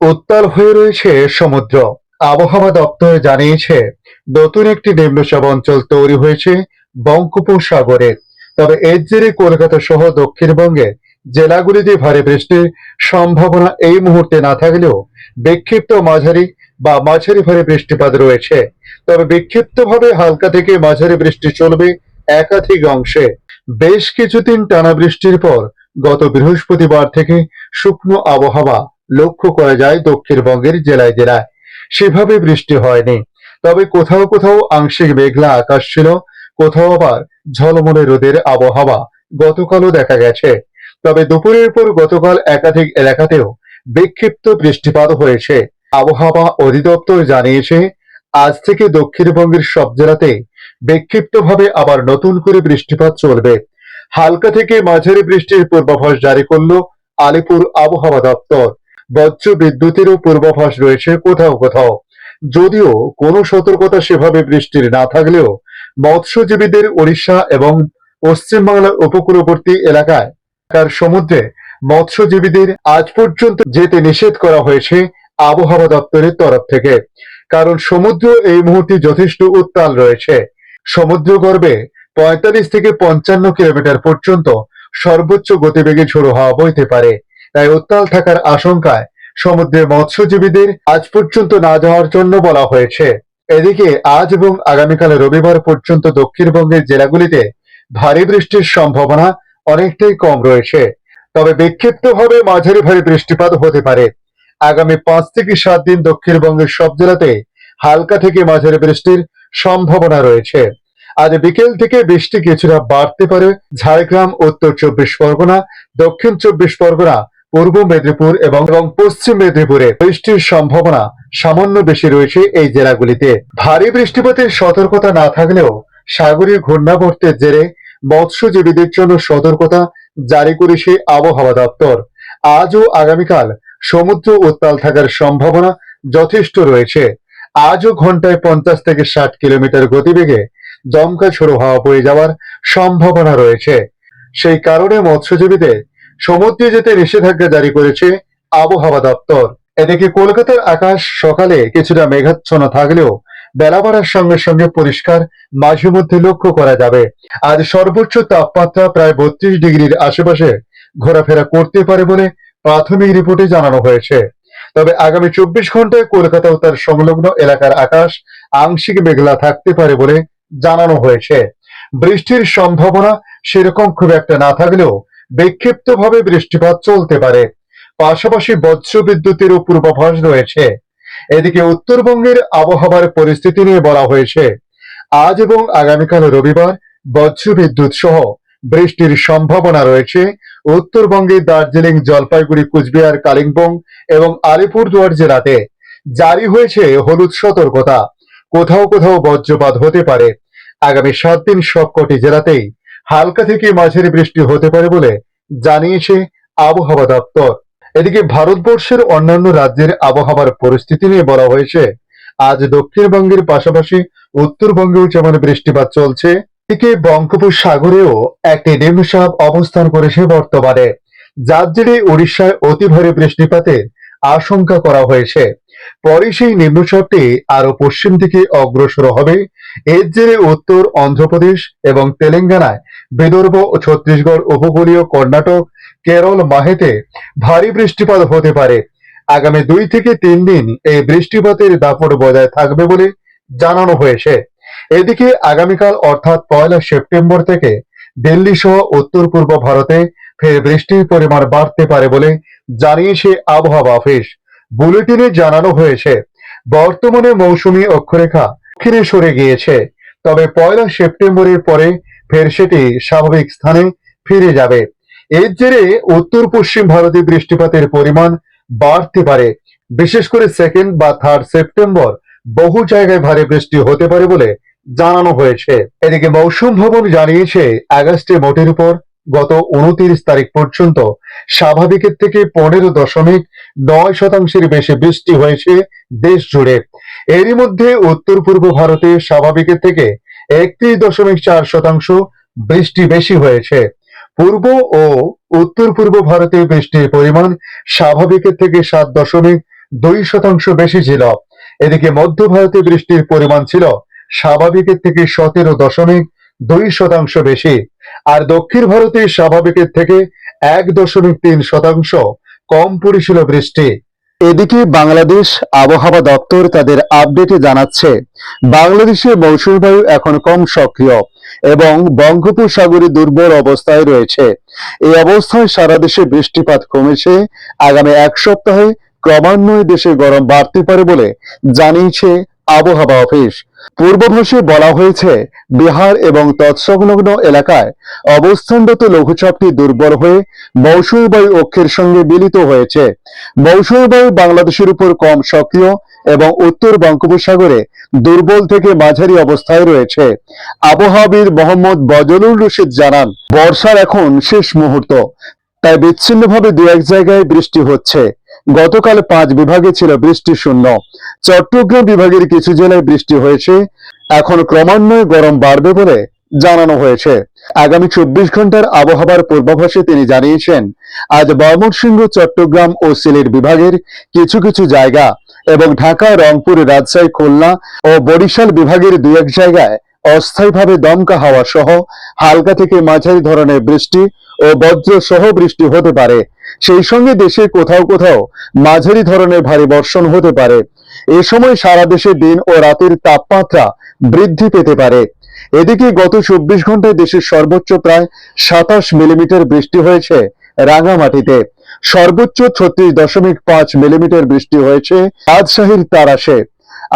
উত্তাল হয়ে রয়েছে সমুদ্র। আবহাওয়া দপ্তর জানিয়েছে নতুন একটি নিম্নচাপ অঞ্চল তৈরি হয়েছে বঙ্গোপসাগরে। তবে এর জেরে কলকাতা সহ দক্ষিণবঙ্গের জেলাগুলিতে ভারী বৃষ্টির সম্ভাবনা এই মুহূর্তে না থাকলেও বিক্ষিপ্ত মাঝারি বা মাঝারি ভারী বৃষ্টিপাত রয়েছে। তবে বিক্ষিপ্তভাবে হালকা থেকে মাঝারি বৃষ্টি চলবে একাধিক অংশে। বেশ কিছুদিন টানা বৃষ্টির পর গত বৃহস্পতিবার থেকে শুকনো আবহাওয়া লক্ষ্য করা যায় দক্ষিণবঙ্গের জেলায় জেলায়। সেভাবে বৃষ্টি হয়নি, তবে কোথাও কোথাও আংশিক মেঘলা আকাশ ছিল, কোথাও আবার ঝলমলে রোদের আবহাওয়া গতকালও দেখা গেছে। তবে দুপুরের পর গতকাল একাধিক এলাকাতেও বিক্ষিপ্ত বৃষ্টিপাত হয়েছে। আবহাওয়া অধিদপ্তর জানিয়েছে আজ থেকে দক্ষিণবঙ্গের সব জেলাতে বিক্ষিপ্তভাবে আবার নতুন করে বৃষ্টিপাত চলবে। হালকা থেকে মাঝারি বৃষ্টির পূর্বাভাস জারি করল আলিপুর আবহাওয়া দপ্তর। বজ্র বিদ্যুতেরও পূর্বাভাস রয়েছে কোথাও কোথাও। যদিও কোনো সতর্কতা সেভাবে বৃষ্টির না থাকলেও মৎস্যজীবীদের ওড়িশা এবং পশ্চিমবাংলার উপকূলবর্তী এলাকায় সমুদ্রে মৎস্যজীবীদের আজ পর্যন্ত যেতে নিষেধ করা হয়েছে আবহাওয়া দপ্তরের তরফ থেকে। কারণ সমুদ্র এই মুহূর্তে যথেষ্ট উত্তাল রয়েছে। সমুদ্র গর্ভে ৪৫ থেকে ৫৫ কিলোমিটার পর্যন্ত সর্বোচ্চ গতিবেগে ঝোড়ো হাওয়া বইতে পারে। তাই উত্তাল থাকার আশঙ্কায় সমুদ্রের মৎস্যজীবীদের আজ পর্যন্ত না যাওয়ার জন্য বলা হয়েছে। এদিকে আজ এবং আগামীকাল রবিবার পর্যন্ত দক্ষিণবঙ্গের জেলাগুলিতে ভারী বৃষ্টির সম্ভাবনা অনেকটাই কম রয়েছে। তবে বিক্ষিপ্তভাবে মাঝারি ভারী বৃষ্টিপাত হতে পারে। আগামী ৫ থেকে ৭ দিন দক্ষিণবঙ্গের সব জেলাতে হালকা থেকে মাঝারি বৃষ্টির সম্ভাবনা রয়েছে। আজ বিকেল থেকে বৃষ্টি কিছুটা বাড়তে পারে ঝাড়গ্রাম, উত্তর ২৪ পরগনা, দক্ষিণ ২৪ পরগনা, পূর্ব মেদিনীপুর এবং পশ্চিম মেদিনীপুরে বৃষ্টির সম্ভাবনা সামান্য বেশি রয়েছে এই জেলাগুলিতে। ভারী বৃষ্টিপাতের সতর্কতা না থাকলেও সাগরীয় ঘূর্ণাবর্তের জেরে মৎস্যজীবীদের জন্য সতর্কতা জারি করেছে আবহাওয়া দপ্তর। আজ ও আগামীকাল সমুদ্র উত্তাল থাকার সম্ভাবনা যথেষ্ট রয়েছে। আজও ঘন্টায় ৫০ থেকে ৬০ কিলোমিটার গতিবেগে দমকা ঝোড়ো হাওয়া বয়ে যাওয়ার সম্ভাবনা রয়েছে। সেই কারণে মৎস্যজীবীদের সমুদ্রে যেতে নিষেধাজ্ঞা জারি করেছে আবহাওয়া দপ্তর। এদিকে কলকাতার আকাশ সকালে কিছুটা মেঘাচ্ছন্ন থাকলেও বেলা বাড়ার সঙ্গে সঙ্গে পরিষ্কার মাঝে মধ্যে লক্ষ্য করা যাবে। আজ সর্বোচ্চ তাপমাত্রা প্রায় ৩২ ডিগ্রির আশেপাশে ঘোরাফেরা করতে পারে বলে প্রাথমিক রিপোর্টে জানানো হয়েছে। তবে আগামী ২৪ ঘন্টায় কলকাতা ও তার সংলগ্ন এলাকার আকাশ আংশিক মেঘলা থাকতে পারে বলে জানানো হয়েছে। বৃষ্টির সম্ভাবনা সেরকম খুব একটা না থাকলেও বিক্ষিপ্তভাবে বৃষ্টিপাত চলতে পারে। পাশাপাশি বজ্র বিদ্যুতেরও পূর্বাভাস রয়েছে। এদিকে উত্তরবঙ্গের আবহাওয়ার পরিস্থিতি নিয়ে বলা হয়েছে আজ এবং আগামীকাল রবিবার বজ্র বিদ্যুৎ সহ বৃষ্টির সম্ভাবনা রয়েছে। উত্তরবঙ্গে দার্জিলিং, জলপাইগুড়ি, কুচবিহার, কালিম্পং এবং আলিপুরদুয়ার জেলাতে জারি হয়েছে হলুদ সতর্কতা। কোথাও কোথাও বজ্রপাত হতে পারে। আগামী ৭ দিন সবকটি জেলাতেই হালকা থেকে মাঝারি বৃষ্টি হতে পারে বলে জানিয়েছে আবহাওয়া দপ্তর। এদিকে ভারতবর্ষের অন্যান্য রাজ্যের আবহাওয়ার পরিস্থিতি নিয়ে বলা হয়েছে আজ দক্ষিণবঙ্গের পাশাপাশি উত্তরবঙ্গেও যেমন বৃষ্টিপাত চলছে, এদিকে বঙ্গোপসাগরেও একটি নিম্নচাপ অবস্থান করেছে বর্তমানে, যার জেরে উড়িষ্যায় অতি ভারী বৃষ্টিপাতের আশঙ্কা করা হয়েছে। পরে সেই নিম্নচাপটি আরো পশ্চিম দিকে অগ্রসর হবে। এর জেরে উত্তর অন্ধ্রপ্রদেশ এবং তেলেঙ্গানায়, বিদর্ভ ও ছত্তিশগড় উপকূলীয় কর্ণাটক, কেরল, মাহেতে ভারী বৃষ্টিপাত হতে পারে। আগামী ২ থেকে ৩ দিন এই বৃষ্টিপাতের দাপট বজায় থাকবে বলে জানানো হয়েছে। এদিকে আগামীকাল অর্থাৎ ১লা সেপ্টেম্বর থেকে দিল্লি সহ উত্তর পূর্ব ভারতে ফের বৃষ্টির পরিমাণ বাড়তে পারে বলে জানিয়েছে আবহাওয়া অফিস। বুলেটিনে জানানো হয়েছে বর্তমানে মৌসুমী অক্ষরেখা দক্ষিণে সরে গিয়েছে, তবে ১লা সেপ্টেম্বরের পরে ফের সেটি স্বাভাবিক স্থানে ফিরে যাবে। এর জেরে উত্তর পশ্চিম ভারতে বৃষ্টিপাতের পরিমাণ বাড়তে পারে। বিশেষ করে ২nd বা ৩rd সেপ্টেম্বর বহু জায়গায় ভারী বৃষ্টি হতে পারে বলে জানানো হয়েছে। এদিকে মৌসুম ভবন জানিয়েছে আগস্টে মোটের উপর গত ২৯ তারিখ পর্যন্ত স্বাভাবিকের থেকে ১৫.৯% বেশি বৃষ্টি হয়েছে দেশ জুড়ে। এরই মধ্যে উত্তর পূর্ব ভারতে স্বাভাবিকের থেকে ৩১.৪% বৃষ্টি বেশি হয়েছে। পূর্ব ও উত্তর পূর্ব ভারতে বৃষ্টির পরিমাণ স্বাভাবিকের থেকে 2% বেশি ছিল। এদিকে মধ্য ভারতে বৃষ্টির পরিমাণ ছিল স্বাভাবিকের থেকে 17.2% বেশি, আর দক্ষিণ ভারতে স্বাভাবিকের থেকে 1.3% কম পড়েছিল বৃষ্টি। এদিকে বাংলাদেশ আবহাওয়া দপ্তর তাদের আপডেটে জানাচ্ছে, বাংলাদেশে মৌসুমী বায়ু এখন কম সক্রিয় এবং বঙ্গোপসাগরে দুর্বল অবস্থায় রয়েছে। এই অবস্থায় সারা দেশে বৃষ্টিপাত কমেছে। আগামী এক সপ্তাহে ক্রমান্বয়ে দেশে গরম বাড়তে পারে বলে জানিয়েছে আবহাওয়া অফিস। পূর্বাভাসে বলা হয়েছে, বিহার এবং তৎসংলগ্ন এলাকায় অবস্থানরত লঘুচাপটি দুর্বল হয়ে মৌসুমী বায়ু অক্ষের সঙ্গে মিলিত হয়েছে। মৌসুমী বায়ু বাংলাদেশের উপর কম সক্রিয় এবং উত্তর বঙ্গোপসাগরে দুর্বল থেকে মাঝারি অবস্থায় রয়েছে। আবহাওয়াবিদ মোহাম্মদ বজলুর রশিদ জানান, বর্ষার এখন শেষ মুহূর্ত, তাই বিচ্ছিন্নভাবে দু এক জায়গায় বৃষ্টি হচ্ছে। গতকাল 5 বিভাগে ছিল বৃষ্টি শূন্য। চট্টগ্রাম বিভাগের কিছু জেলায় বৃষ্টি হয়েছে। এখন ক্রমান্বয়ে গরম বাড়বে বলে জানানো হয়েছে। আগামী 24 ঘন্টার আবহাওয়ার পূর্বাভাসে তিনি জানিয়েছেন, আজ ময়মনসিংহ, চট্টগ্রাম ও সিলেট বিভাগের কিছু কিছু জায়গা এবং ঢাকা, রংপুর, রাজশাহী, খুলনা ও বরিশাল বিভাগের দু এক জায়গায় অস্থায়ীভাবে দমকা হাওয়া সহ হালকা থেকে মাঝারি ধরনের বৃষ্টি ও বজ্র সহ বৃষ্টি হতে পারে। সেই সঙ্গে দেশে কোথাও কোথাও মাঝারি ধরনের ভারী বর্ষণ হতে পারে। এ সময় সারা দেশে দিন ও রাতের তাপমাত্রা বৃদ্ধি পেতে পারে। এদিকে গত 24 ঘন্টায় দেশের সর্বোচ্চ প্রায় 27 মিলিমিটার বৃষ্টি হয়েছে রাঙামাটিতে। সর্বোচ্চ 36.5 মিলিমিটার বৃষ্টি হয়েছে রাজশাহীর তারাশে।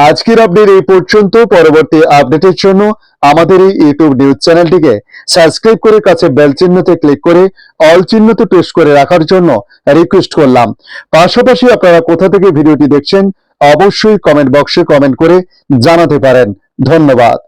আজকের আপডেট এই পর্যন্ত। পরবর্তী আপডেটের জন্য আমাদের এই ইউটিউব নিউজ চ্যানেলটিকে সাবস্ক্রাইব করে কাছে বেল চিহ্নতে ক্লিক করে অল চিহ্নতে প্রেস করে রাখার জন্য রিকোয়েস্ট করলাম। পাশাপাশি আপনারা কোথা থেকে ভিডিওটি দেখছেন অবশ্যই কমেন্ট বক্সে কমেন্ট করে জানাতে পারেন। ধন্যবাদ।